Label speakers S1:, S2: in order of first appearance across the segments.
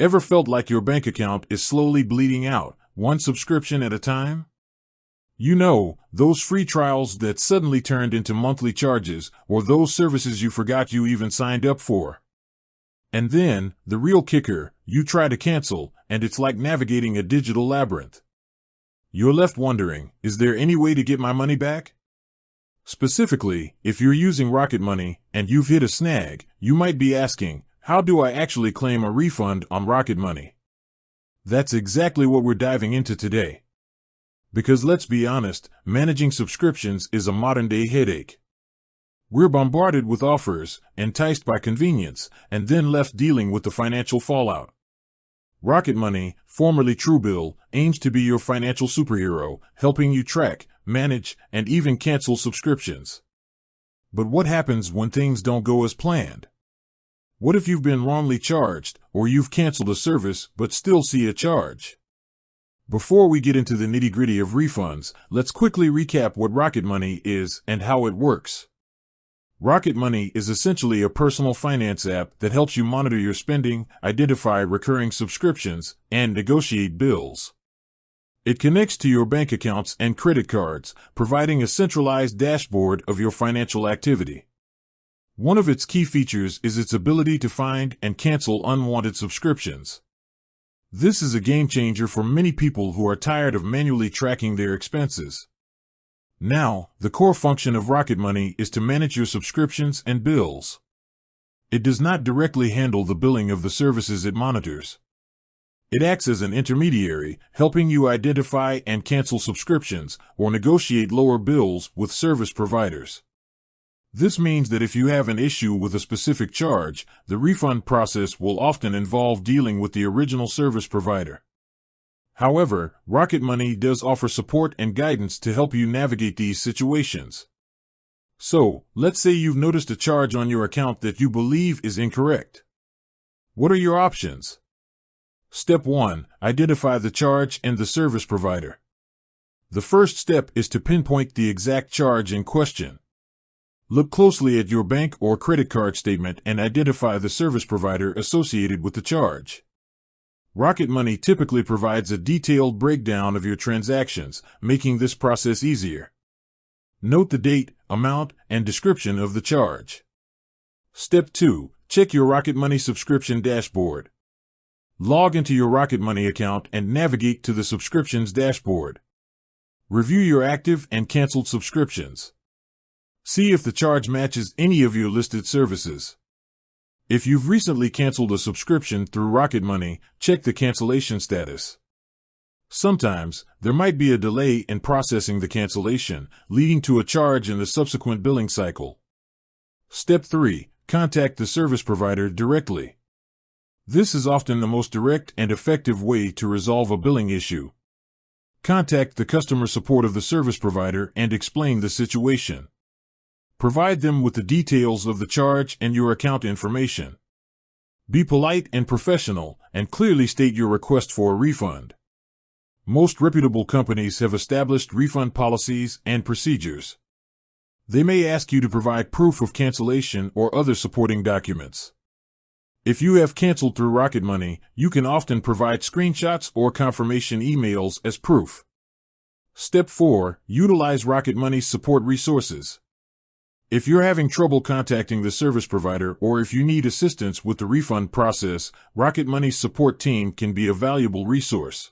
S1: Ever felt like your bank account is slowly bleeding out, one subscription at a time? You know, those free trials that suddenly turned into monthly charges, or those services you forgot you even signed up for. And then, the real kicker, you try to cancel, and it's like navigating a digital labyrinth. You're left wondering, is there any way to get my money back? Specifically, if you're using Rocket Money and you've hit a snag, you might be asking, how do I actually claim a refund on Rocket Money? That's exactly what we're diving into today. Because let's be honest, managing subscriptions is a modern-day headache. We're bombarded with offers, enticed by convenience, and then left dealing with the financial fallout. Rocket Money, formerly Truebill, aims to be your financial superhero, helping you track, manage, and even cancel subscriptions. But what happens when things don't go as planned? What if you've been wrongly charged, or you've canceled a service but still see a charge? Before we get into the nitty-gritty of refunds, let's quickly recap what Rocket Money is and how it works. Rocket Money is essentially a personal finance app that helps you monitor your spending, identify recurring subscriptions, and negotiate bills. It connects to your bank accounts and credit cards, providing a centralized dashboard of your financial activity. One of its key features is its ability to find and cancel unwanted subscriptions. This is a game changer for many people who are tired of manually tracking their expenses. Now, the core function of Rocket Money is to manage your subscriptions and bills. It does not directly handle the billing of the services it monitors. It acts as an intermediary, helping you identify and cancel subscriptions or negotiate lower bills with service providers. This means that if you have an issue with a specific charge, the refund process will often involve dealing with the original service provider. However, Rocket Money does offer support and guidance to help you navigate these situations. So, let's say you've noticed a charge on your account that you believe is incorrect. What are your options? Step 1. Identify the charge and the service provider. The first step is to pinpoint the exact charge in question. Look closely at your bank or credit card statement and identify the service provider associated with the charge. Rocket Money typically provides a detailed breakdown of your transactions, making this process easier. Note the date, amount, and description of the charge. Step 2. Check your Rocket Money subscription dashboard. Log into your Rocket Money account and navigate to the subscriptions dashboard. Review your active and canceled subscriptions. See if the charge matches any of your listed services. If you've recently canceled a subscription through Rocket Money, check the cancellation status. Sometimes, there might be a delay in processing the cancellation, leading to a charge in the subsequent billing cycle. Step 3. Contact the service provider directly. This is often the most direct and effective way to resolve a billing issue. Contact the customer support of the service provider and explain the situation. Provide them with the details of the charge and your account information. Be polite and professional, and clearly state your request for a refund. Most reputable companies have established refund policies and procedures. They may ask you to provide proof of cancellation or other supporting documents. If you have canceled through Rocket Money, you can often provide screenshots or confirmation emails as proof. Step 4. Utilize Rocket Money's support resources. If you're having trouble contacting the service provider or if you need assistance with the refund process, Rocket Money's support team can be a valuable resource.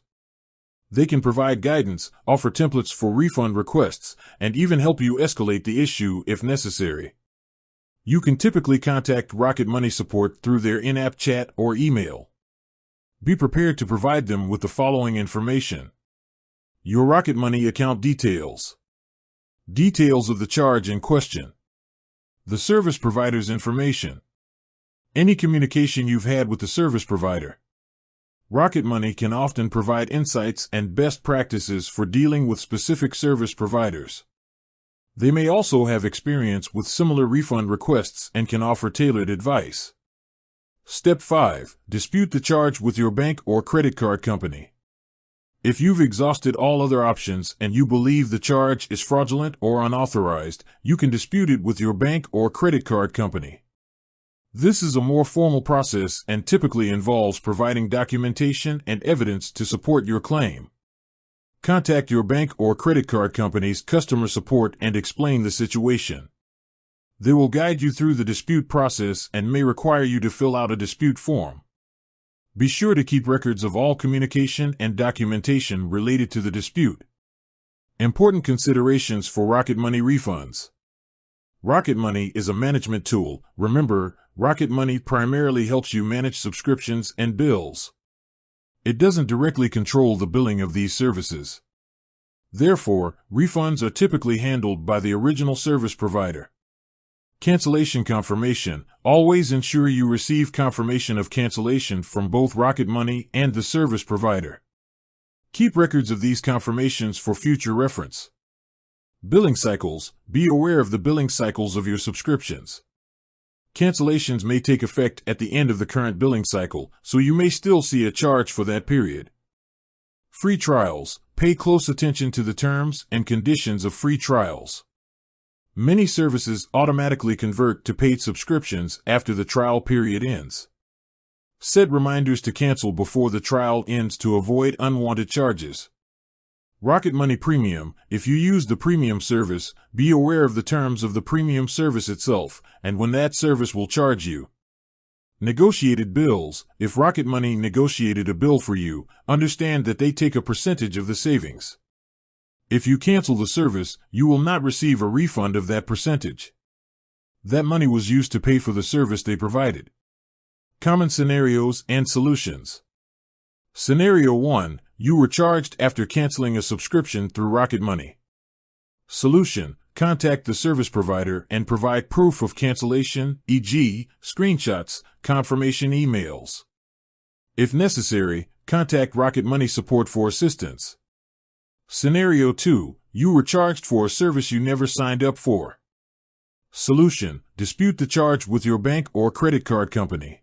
S1: They can provide guidance, offer templates for refund requests, and even help you escalate the issue if necessary. You can typically contact Rocket Money support through their in-app chat or email. Be prepared to provide them with the following information. Your Rocket Money account details. Details of the charge in question. The service provider's information. Any communication you've had with the service provider. Rocket Money can often provide insights and best practices for dealing with specific service providers. They may also have experience with similar refund requests and can offer tailored advice. Step 5. Dispute the charge with your bank or credit card company. If you've exhausted all other options and you believe the charge is fraudulent or unauthorized, you can dispute it with your bank or credit card company. This is a more formal process and typically involves providing documentation and evidence to support your claim. Contact your bank or credit card company's customer support and explain the situation. They will guide you through the dispute process and may require you to fill out a dispute form. Be sure to keep records of all communication and documentation related to the dispute. Important considerations for Rocket Money refunds. Rocket Money is a management tool. Remember, Rocket Money primarily helps you manage subscriptions and bills. It doesn't directly control the billing of these services. Therefore, refunds are typically handled by the original service provider. Cancellation confirmation. Always ensure you receive confirmation of cancellation from both Rocket Money and the service provider. Keep records of these confirmations for future reference. Billing cycles. Be aware of the billing cycles of your subscriptions. Cancellations may take effect at the end of the current billing cycle, so you may still see a charge for that period. Free trials. Pay close attention to the terms and conditions of free trials. Many services automatically convert to paid subscriptions after the trial period ends. Set reminders to cancel before the trial ends to avoid unwanted charges. Rocket Money Premium. If you use the premium service, be aware of the terms of the premium service itself and when that service will charge you. Negotiated bills. If Rocket Money negotiated a bill for you, understand that they take a percentage of the savings. If you cancel the service, you will not receive a refund of that percentage. That money was used to pay for the service they provided. Common scenarios and solutions. Scenario 1. You were charged after canceling a subscription through Rocket Money. Solution. Contact the service provider and provide proof of cancellation, e.g., screenshots, confirmation emails. If necessary, contact Rocket Money support for assistance. Scenario 2. You were charged for a service you never signed up for. Solution. Dispute the charge with your bank or credit card company.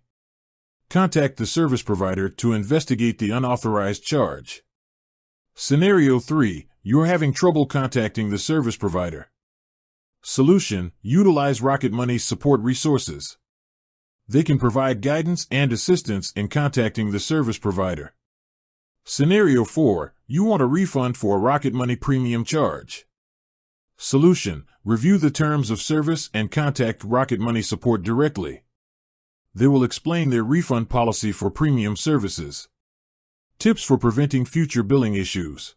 S1: Contact the service provider to investigate the unauthorized charge. Scenario 3. You are having trouble contacting the service provider. Solution. Utilize Rocket Money's support resources. They can provide guidance and assistance in contacting the service provider. Scenario 4. You want a refund for a Rocket Money premium charge. Solution. Review the terms of service and contact Rocket Money support directly. They will explain their refund policy for premium services. Tips for preventing future billing issues.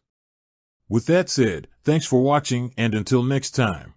S1: With that said, thanks for watching and until next time.